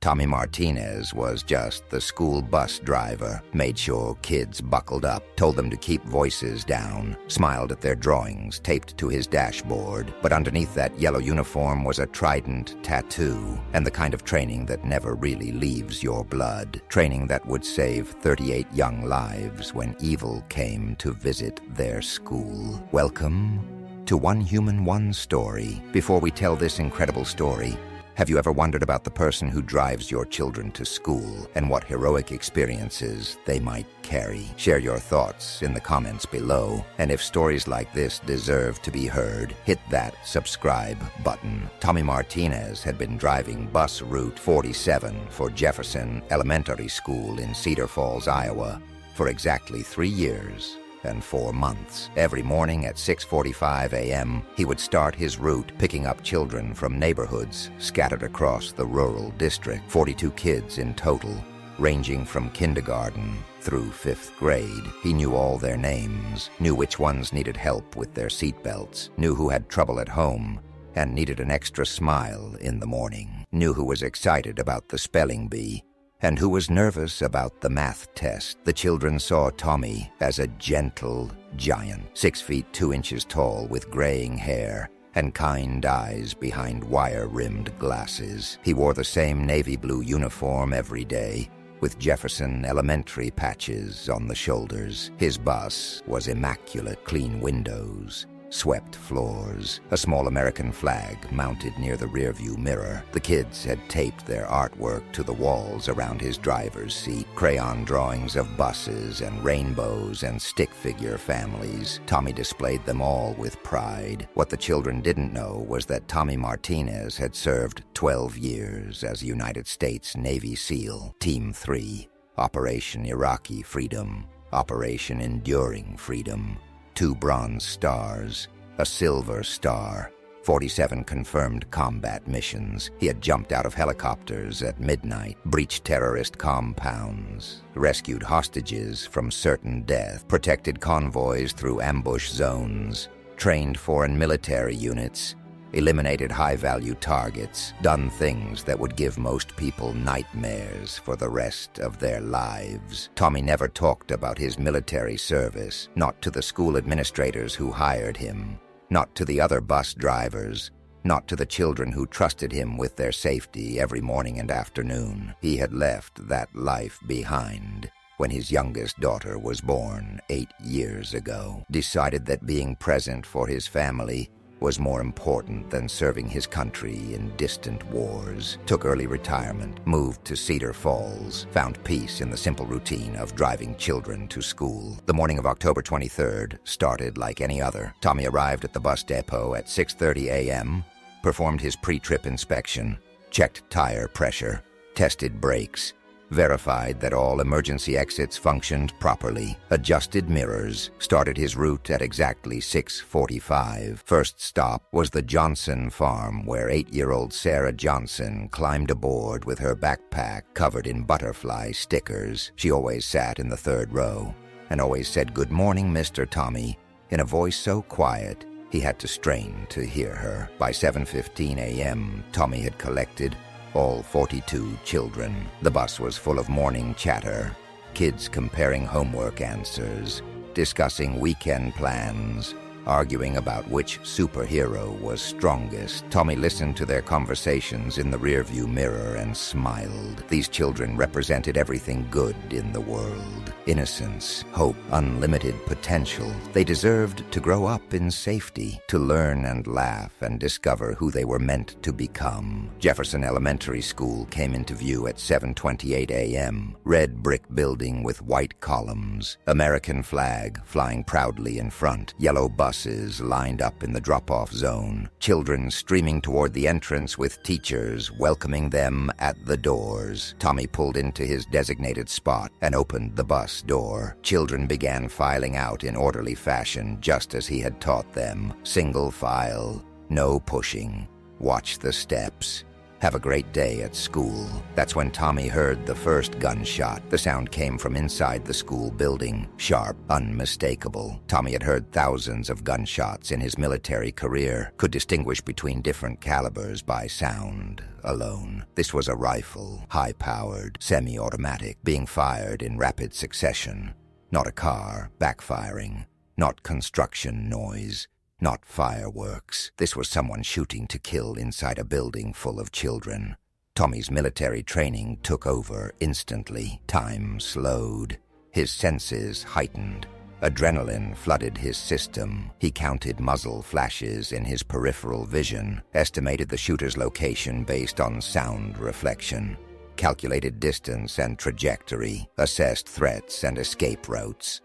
Tommy Martinez was just the school bus driver, made sure kids buckled up, told them to keep voices down, smiled at their drawings taped to his dashboard. But underneath that yellow uniform was a Trident tattoo, and the kind of training that never really leaves your blood. Training that would save 38 young lives when evil came to visit their school. Welcome to One Human, One Story. Before we tell this incredible story, have you ever wondered about the person who drives your children to school and what heroic experiences they might carry? Share your thoughts in the comments below. And if stories like this deserve to be heard, hit that subscribe button. Tommy Martinez had been driving bus route 47 for Jefferson Elementary School in Cedar Falls, Iowa, for exactly 3 years and 4 months. Every morning at 6:45 a.m., he would start his route picking up children from neighborhoods scattered across the rural district. 42 kids in total, ranging from kindergarten through 5th grade. He knew all their names, knew which ones needed help with their seatbelts, knew who had trouble at home and needed an extra smile in the morning, knew who was excited about the spelling bee and who was nervous about the math test. The children saw Tommy as a gentle giant, 6 feet 2 inches tall with graying hair and kind eyes behind wire-rimmed glasses. He wore the same navy blue uniform every day, with Jefferson Elementary patches on the shoulders. His bus was immaculate, clean windows, swept floors, a small American flag mounted near the rearview mirror. The kids had taped their artwork to the walls around his driver's seat, crayon drawings of buses and rainbows and stick figure families. Tommy displayed them all with pride. What the children didn't know was that Tommy Martinez had served 12 years as a United States Navy SEAL, Team 3, Operation Iraqi Freedom, Operation Enduring Freedom, 2 Bronze Stars, a Silver Star, 47 confirmed combat missions. He had jumped out of helicopters at midnight, breached terrorist compounds, rescued hostages from certain death, protected convoys through ambush zones, trained foreign military units, eliminated high-value targets, done things that would give most people nightmares for the rest of their lives. Tommy never talked about his military service, not to the school administrators who hired him, not to the other bus drivers, not to the children who trusted him with their safety every morning and afternoon. He had left that life behind when his youngest daughter was born 8 years ago, decided that being present for his family was more important than serving his country in distant wars, took early retirement, moved to Cedar Falls, found peace in the simple routine of driving children to school. The morning of October 23rd started like any other. Tommy arrived at the bus depot at 6:30 a.m., performed his pre-trip inspection, checked tire pressure, tested brakes, verified that all emergency exits functioned properly, adjusted mirrors, started his route at exactly 6:45. First stop was the Johnson farm, where 8-year-old Sarah Johnson climbed aboard with her backpack covered in butterfly stickers. She always sat in the 3rd row and always said, "Good morning, Mr. Tommy," in a voice so quiet he had to strain to hear her. By 7:15 a.m., Tommy had collected all 42 children. The bus was full of morning chatter, kids comparing homework answers, discussing weekend plans, arguing about which superhero was strongest. Tommy listened to their conversations in the rearview mirror and smiled. These children represented everything good in the world. Innocence, hope, unlimited potential. They deserved to grow up in safety, to learn and laugh and discover who they were meant to become. Jefferson Elementary School came into view at 7:28 a.m. Red brick building with white columns, American flag flying proudly in front, yellow buses lined up in the drop-off zone, children streaming toward the entrance with teachers welcoming them at the doors. Tommy pulled into his designated spot and opened the bus door. Children began filing out in orderly fashion, just as he had taught them. Single file, no pushing. Watch the steps. Have a great day at school. That's when Tommy heard the first gunshot. The sound came from inside the school building, sharp, unmistakable. Tommy had heard thousands of gunshots in his military career, could distinguish between different calibers by sound alone. This was a rifle, high-powered, semi-automatic, being fired in rapid succession. Not a car, backfiring. Not construction noise. Not fireworks. This was someone shooting to kill inside a building full of children. Tommy's military training took over instantly. Time slowed. His senses heightened. Adrenaline flooded his system. He counted muzzle flashes in his peripheral vision, estimated the shooter's location based on sound reflection, calculated distance and trajectory, assessed threats and escape routes.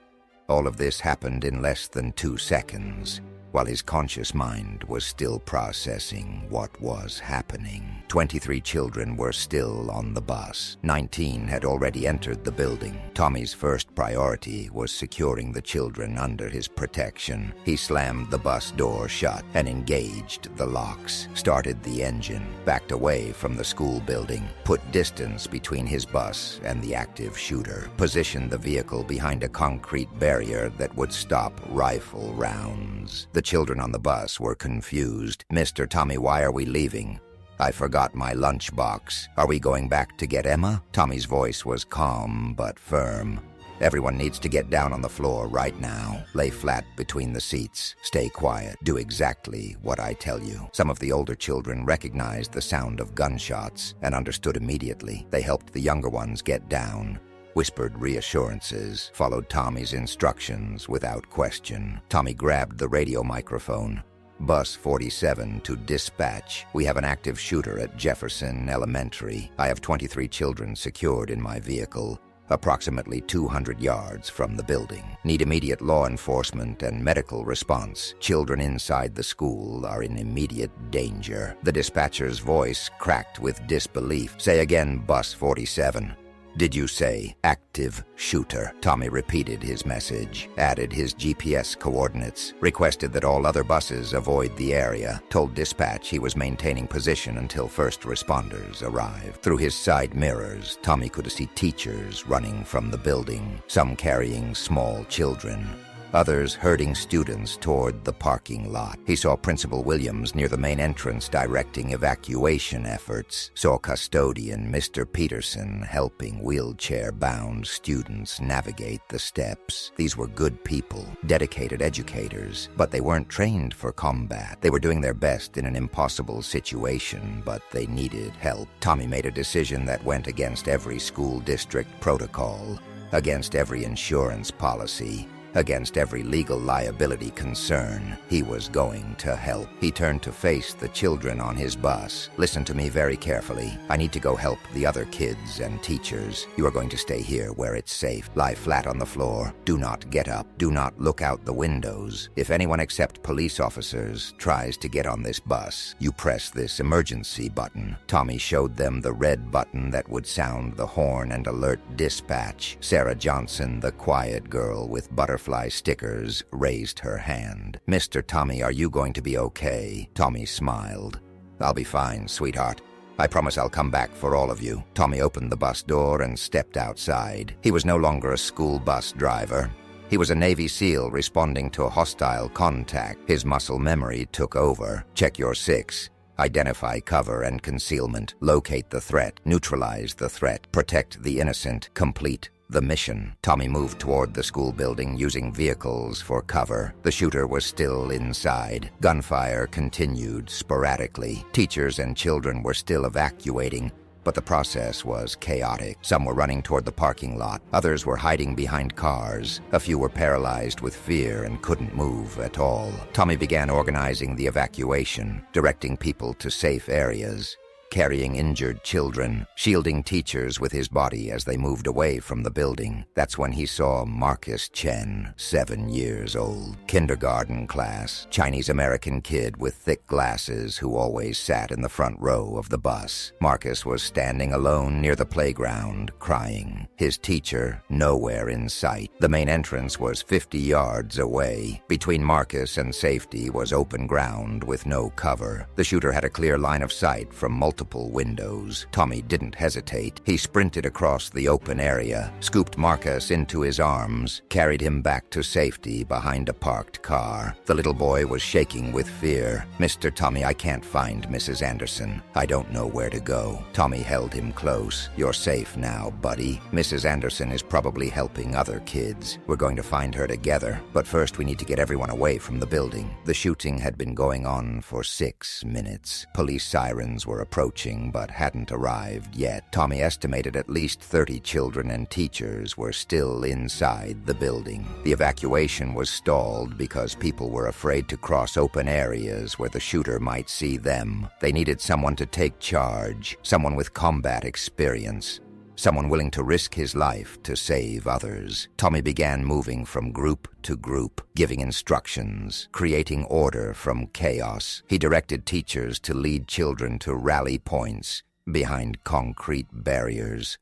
All of this happened in less than 2 seconds, while his conscious mind was still processing what was happening. 23 children were still on the bus. 19 had already entered the building. Tommy's first priority was securing the children under his protection. He slammed the bus door shut and engaged the locks, started the engine, backed away from the school building, put distance between his bus and the active shooter, positioned the vehicle behind a concrete barrier that would stop rifle rounds. The children on the bus were confused. "Mr. Tommy, why are we leaving?" "I forgot my lunchbox. Are we going back to get Emma?" Tommy's voice was calm but firm. "Everyone needs to get down on the floor right now. Lay flat between the seats. Stay quiet. Do exactly what I tell you." Some of the older children recognized the sound of gunshots and understood immediately. They helped the younger ones get down, whispered reassurances, followed Tommy's instructions without question. Tommy grabbed the radio microphone. "Bus 47 to dispatch. We have an active shooter at Jefferson Elementary. I have 23 children secured in my vehicle, approximately 200 yards from the building. Need immediate law enforcement and medical response. Children inside the school are in immediate danger." The dispatcher's voice cracked with disbelief. "Say again, Bus 47. Did you say active shooter?" Tommy repeated his message, added his GPS coordinates, requested that all other buses avoid the area, told dispatch he was maintaining position until first responders arrived. Through his side mirrors, Tommy could see teachers running from the building, some carrying small children, others herding students toward the parking lot. He saw Principal Williams near the main entrance directing evacuation efforts, saw custodian Mr. Peterson helping wheelchair-bound students navigate the steps. These were good people, dedicated educators, but they weren't trained for combat. They were doing their best in an impossible situation, but they needed help. Tommy made a decision that went against every school district protocol, against every insurance policy, against every legal liability concern. He was going to help. He turned to face the children on his bus. "Listen to me very carefully. I need to go help the other kids and teachers. You are going to stay here where it's safe. Lie flat on the floor. Do not get up. Do not look out the windows. If anyone except police officers tries to get on this bus, you press this emergency button." Tommy showed them the red button that would sound the horn and alert dispatch. Sarah Johnson, the quiet girl with butterfly stickers, raised her hand. "Mr. Tommy, are you going to be okay?" Tommy smiled. "I'll be fine, sweetheart. I promise I'll come back for all of you." Tommy opened the bus door and stepped outside. He was no longer a school bus driver. He was a Navy SEAL responding to a hostile contact. His muscle memory took over. Check your 6. Identify cover and concealment. Locate the threat. Neutralize the threat. Protect the innocent. Complete the mission. Tommy moved toward the school building using vehicles for cover. The shooter was still inside. Gunfire continued sporadically. Teachers and children were still evacuating, but the process was chaotic. Some were running toward the parking lot. Others were hiding behind cars. A few were paralyzed with fear and couldn't move at all. Tommy began organizing the evacuation, directing people to safe areas, carrying injured children, shielding teachers with his body as they moved away from the building. That's when he saw Marcus Chen, 7 years old, kindergarten class, Chinese-American kid with thick glasses who always sat in the front row of the bus. Marcus was standing alone near the playground, crying. His teacher, nowhere in sight. The main entrance was 50 yards away. Between Marcus and safety was open ground with no cover. The shooter had a clear line of sight from multiple multiple windows. Tommy didn't hesitate. He sprinted across the open area, scooped Marcus into his arms, carried him back to safety behind a parked car. The little boy was shaking with fear. "Mr. Tommy, I can't find Mrs. Anderson. I don't know where to go." Tommy held him close. "You're safe now, buddy. Mrs. Anderson is probably helping other kids. We're going to find her together. But first we need to get everyone away from the building." The shooting had been going on for 6 minutes. Police sirens were approaching but hadn't arrived yet. Tommy estimated at least 30 children and teachers were still inside the building. The evacuation was stalled because people were afraid to cross open areas where the shooter might see them. They needed someone to take charge, someone with combat experience, someone willing to risk his life to save others. Tommy began moving from group to group, giving instructions, creating order from chaos. He directed teachers to lead children to rally points behind concrete barriers,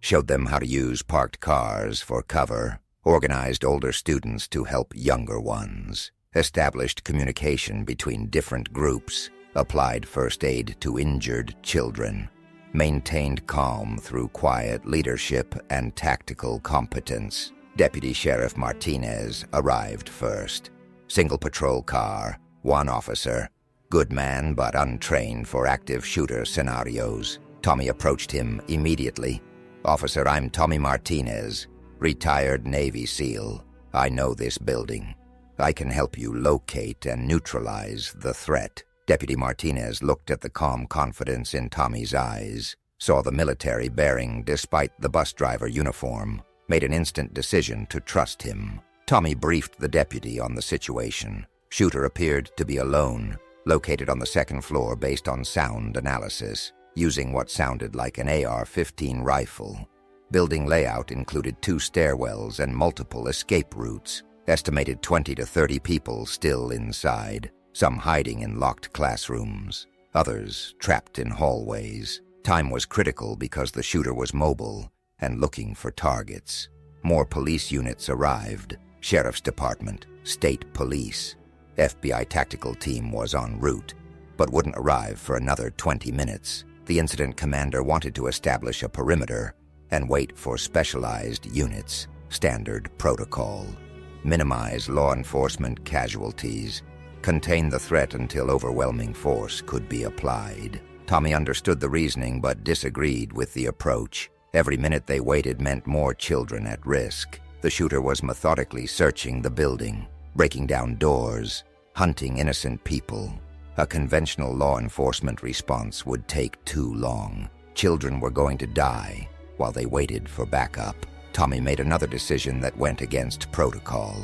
showed them how to use parked cars for cover, organized older students to help younger ones, established communication between different groups, applied first aid to injured children, maintained calm through quiet leadership and tactical competence. Deputy Sheriff Martinez arrived first. Single patrol car, 1 officer, good man but untrained for active shooter scenarios. Tommy approached him immediately. "Officer, I'm Tommy Martinez, retired Navy SEAL. I know this building. I can help you locate and neutralize the threat." Deputy Martinez looked at the calm confidence in Tommy's eyes, saw the military bearing despite the bus driver uniform, made an instant decision to trust him. Tommy briefed the deputy on the situation. Shooter appeared to be alone, located on the 2nd floor based on sound analysis, using what sounded like an AR-15 rifle. Building layout included 2 stairwells and multiple escape routes, estimated 20 to 30 people still inside, some hiding in locked classrooms, others trapped in hallways. Time was critical because the shooter was mobile and looking for targets. More police units arrived. Sheriff's Department, State Police. FBI tactical team was en route, but wouldn't arrive for another 20 minutes. The incident commander wanted to establish a perimeter and wait for specialized units. Standard protocol. Minimize law enforcement casualties. Contain the threat until overwhelming force could be applied. Tommy understood the reasoning but disagreed with the approach. Every minute they waited meant more children at risk. The shooter was methodically searching the building, breaking down doors, hunting innocent people. A conventional law enforcement response would take too long. Children were going to die while they waited for backup. Tommy made another decision that went against protocol.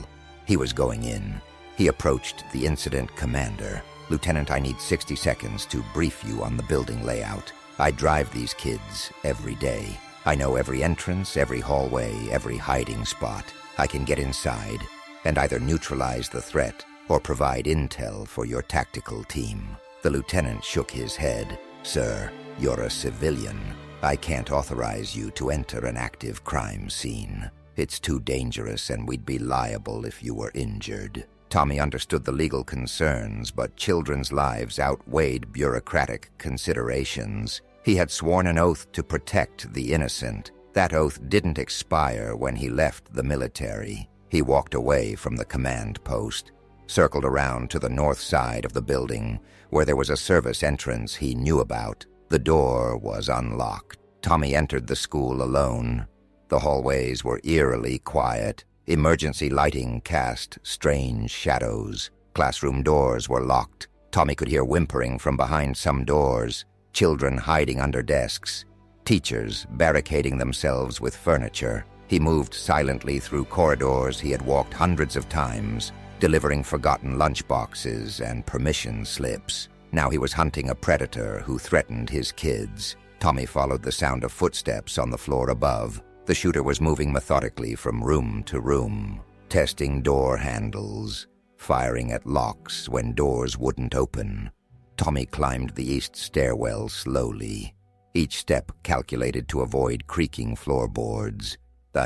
He was going in. He approached the incident commander. "Lieutenant, I need 60 seconds to brief you on the building layout. I drive these kids every day. I know every entrance, every hallway, every hiding spot. I can get inside and either neutralize the threat or provide intel for your tactical team." The lieutenant shook his head. "Sir, you're a civilian. I can't authorize you to enter an active crime scene. It's too dangerous and we'd be liable if you were injured." Tommy understood the legal concerns, but children's lives outweighed bureaucratic considerations. He had sworn an oath to protect the innocent. That oath didn't expire when he left the military. He walked away from the command post, circled around to the north side of the building, where there was a service entrance he knew about. The door was unlocked. Tommy entered the school alone. The hallways were eerily quiet. Emergency lighting cast strange shadows. Classroom doors were locked. Tommy could hear whimpering from behind some doors, children hiding under desks, teachers barricading themselves with furniture. He moved silently through corridors he had walked hundreds of times, delivering forgotten lunchboxes and permission slips. Now he was hunting a predator who threatened his kids. Tommy followed the sound of footsteps on the floor above. The shooter was moving methodically from room to room, testing door handles, firing at locks when doors wouldn't open. Tommy climbed the east stairwell slowly, each step calculated to avoid creaking floorboards.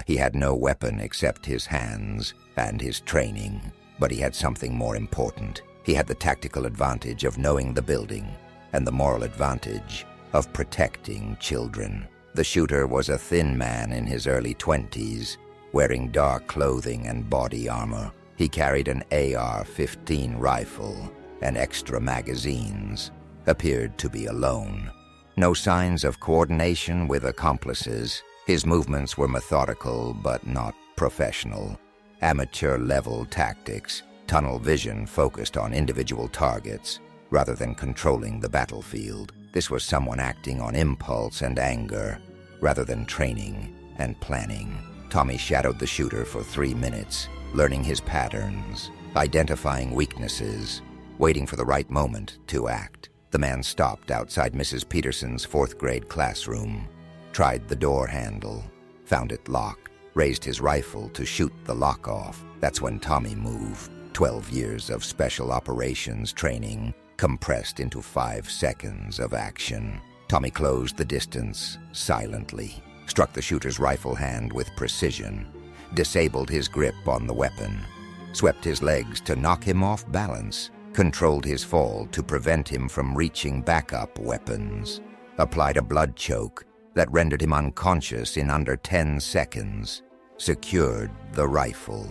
He had no weapon except his hands and his training, but he had something more important. He had the tactical advantage of knowing the building and the moral advantage of protecting children. The shooter was a thin man in his early 20s, wearing dark clothing and body armor. He carried an AR-15 rifle and extra magazines, appeared to be alone. No signs of coordination with accomplices. His movements were methodical but not professional. Amateur-level tactics, tunnel vision focused on individual targets rather than controlling the battlefield. This was someone acting on impulse and anger rather than training and planning. Tommy shadowed the shooter for 3 minutes, learning his patterns, identifying weaknesses, waiting for the right moment to act. The man stopped outside Mrs. Peterson's 4th grade classroom, tried the door handle, found it locked, raised his rifle to shoot the lock off. That's when Tommy moved. 12 years of special operations training compressed into 5 seconds of action. Tommy closed the distance silently, struck the shooter's rifle hand with precision, disabled his grip on the weapon, swept his legs to knock him off balance, controlled his fall to prevent him from reaching backup weapons, applied a blood choke that rendered him unconscious in under 10 seconds, secured the rifle,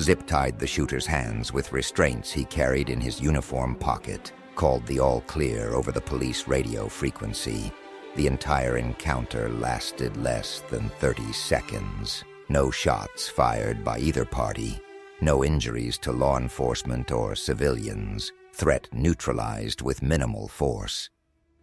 zip-tied the shooter's hands with restraints he carried in his uniform pocket, called the all-clear over the police radio frequency. The entire encounter lasted less than 30 seconds. No shots fired by either party. No injuries to law enforcement or civilians. Threat neutralized with minimal force.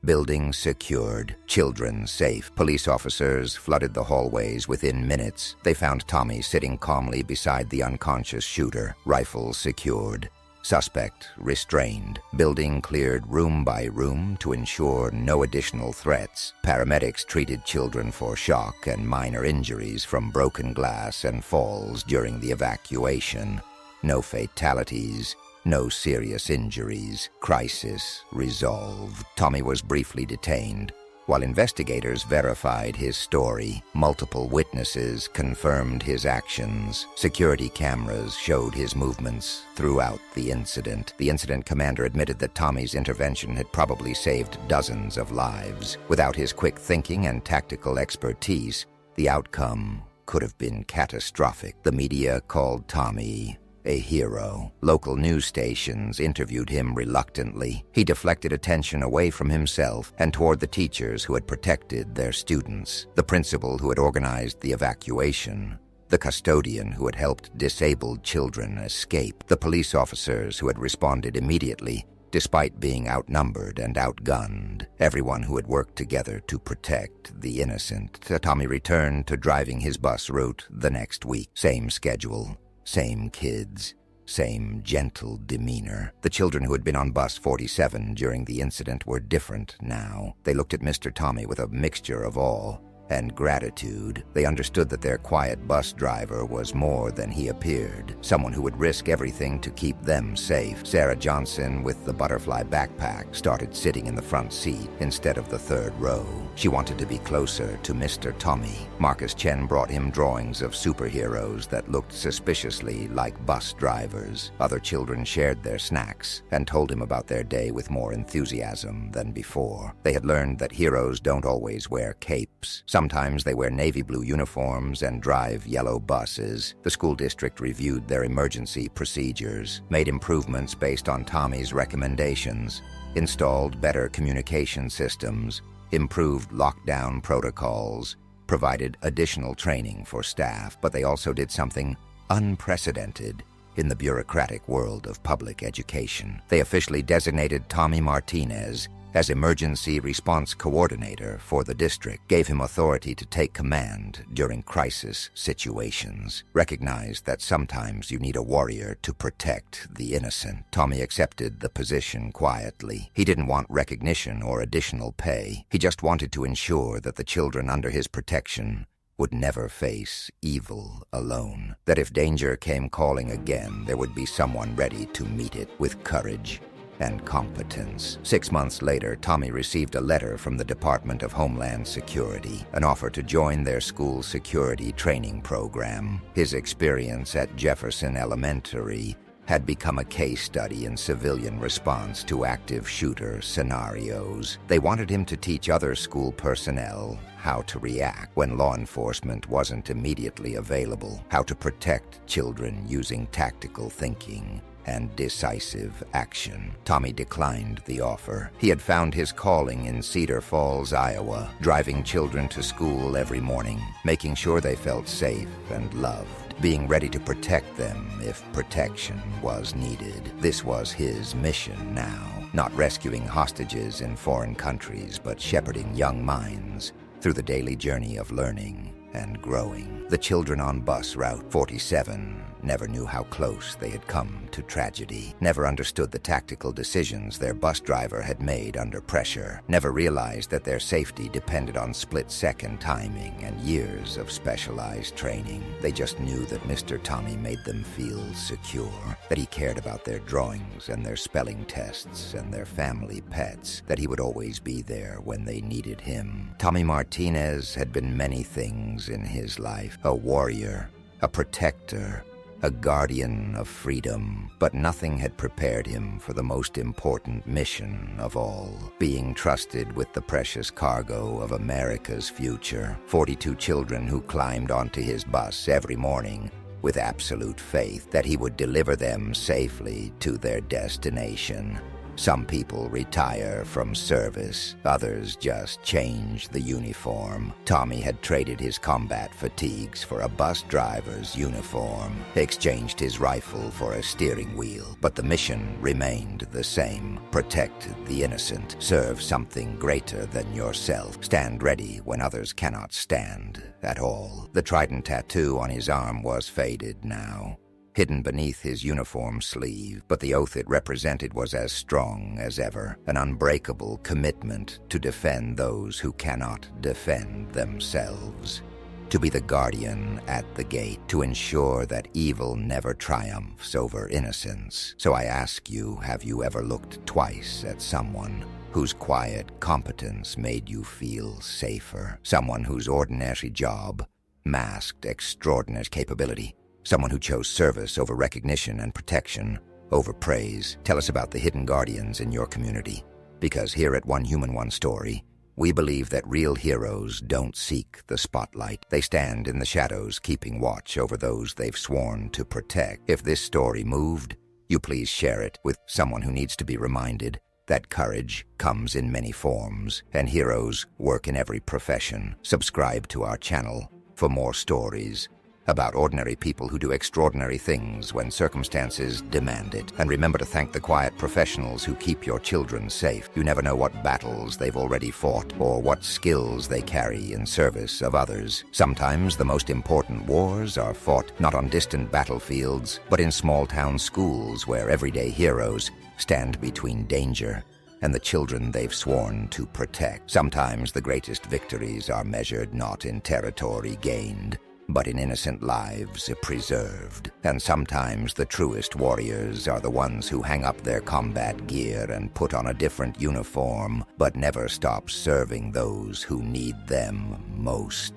Building secured. Children safe. Police officers flooded the hallways within minutes. They found Tommy sitting calmly beside the unconscious shooter. Rifle secured. Suspect restrained. Building cleared room by room to ensure no additional threats. Paramedics treated children for shock and minor injuries from broken glass and falls during the evacuation. No fatalities, no serious injuries. Crisis resolved. Tommy was briefly detained. While investigators verified his story, multiple witnesses confirmed his actions. Security cameras showed his movements throughout the incident. The incident commander admitted that Tommy's intervention had probably saved dozens of lives. Without his quick thinking and tactical expertise, the outcome could have been catastrophic. The media called Tommy a hero. Local news stations interviewed him reluctantly. He deflected attention away from himself and toward the teachers who had protected their students, the principal who had organized the evacuation, the custodian who had helped disabled children escape, the police officers who had responded immediately despite being outnumbered and outgunned, everyone who had worked together to protect the innocent. Tommy returned to driving his bus route the next week. Same schedule. Same kids, same gentle demeanor. The children who had been on bus 47 during the incident were different now. They looked at Mr. Tommy with a mixture of awe and gratitude. They understood that their quiet bus driver was more than he appeared, someone who would risk everything to keep them safe. Sarah Johnson, with the butterfly backpack, started sitting in the front seat instead of the 3rd row. She wanted to be closer to Mr. Tommy. Marcus Chen brought him drawings of superheroes that looked suspiciously like bus drivers. Other children shared their snacks and told him about their day with more enthusiasm than before. They had learned that heroes don't always wear capes. Sometimes they wear navy blue uniforms and drive yellow buses. The school district reviewed their emergency procedures, made improvements based on Tommy's recommendations, installed better communication systems, improved lockdown protocols, provided additional training for staff. But they also did something unprecedented in the bureaucratic world of public education. They officially designated Tommy Martinez as Emergency Response Coordinator for the district, gave him authority to take command during crisis situations, recognized that sometimes you need a warrior to protect the innocent. Tommy accepted the position quietly. He didn't want recognition or additional pay. He just wanted to ensure that the children under his protection would never face evil alone, that if danger came calling again, there would be someone ready to meet it with courage and competence. 6 months later, Tommy received a letter from the Department of Homeland Security, an offer to join their school security training program. His experience at Jefferson Elementary had become a case study in civilian response to active shooter scenarios. They wanted him to teach other school personnel how to react when law enforcement wasn't immediately available, how to protect children using tactical thinking and decisive action. Tommy declined the offer. He had found his calling in Cedar Falls, Iowa, driving children to school every morning, making sure they felt safe and loved, being ready to protect them if protection was needed. This was his mission now, not rescuing hostages in foreign countries, but shepherding young minds through the daily journey of learning and growing. The children on bus Route 47 never knew how close they had come to tragedy, never understood the tactical decisions their bus driver had made under pressure, never realized that their safety depended on split-second timing and years of specialized training. They just knew that Mr. Tommy made them feel secure, that he cared about their drawings and their spelling tests and their family pets, that he would always be there when they needed him. Tommy Martinez had been many things in his life: a warrior, a protector, a guardian of freedom, but nothing had prepared him for the most important mission of all, being trusted with the precious cargo of America's future. 42 children who climbed onto his bus every morning with absolute faith that he would deliver them safely to their destination. Some people retire from service, others just change the uniform. Tommy had traded his combat fatigues for a bus driver's uniform, exchanged his rifle for a steering wheel, but the mission remained the same: protect the innocent, serve something greater than yourself, stand ready when others cannot stand at all. The Trident tattoo on his arm was faded now, hidden beneath his uniform sleeve, but the oath it represented was as strong as ever, an unbreakable commitment to defend those who cannot defend themselves, to be the guardian at the gate, to ensure that evil never triumphs over innocence. So I ask you, have you ever looked twice at someone whose quiet competence made you feel safer, someone whose ordinary job masked extraordinary capability, someone who chose service over recognition and protection over praise? Tell us about the hidden guardians in your community, because here at One Human, One Story, we believe that real heroes don't seek the spotlight. They stand in the shadows, keeping watch over those they've sworn to protect. If this story moved, you please share it with someone who needs to be reminded that courage comes in many forms, and heroes work in every profession. Subscribe to our channel for more stories about ordinary people who do extraordinary things when circumstances demand it. And remember to thank the quiet professionals who keep your children safe. You never know what battles they've already fought or what skills they carry in service of others. Sometimes the most important wars are fought not on distant battlefields, but in small-town schools where everyday heroes stand between danger and the children they've sworn to protect. Sometimes the greatest victories are measured not in territory gained, but in innocent lives preserved. And sometimes the truest warriors are the ones who hang up their combat gear and put on a different uniform, but never stop serving those who need them most.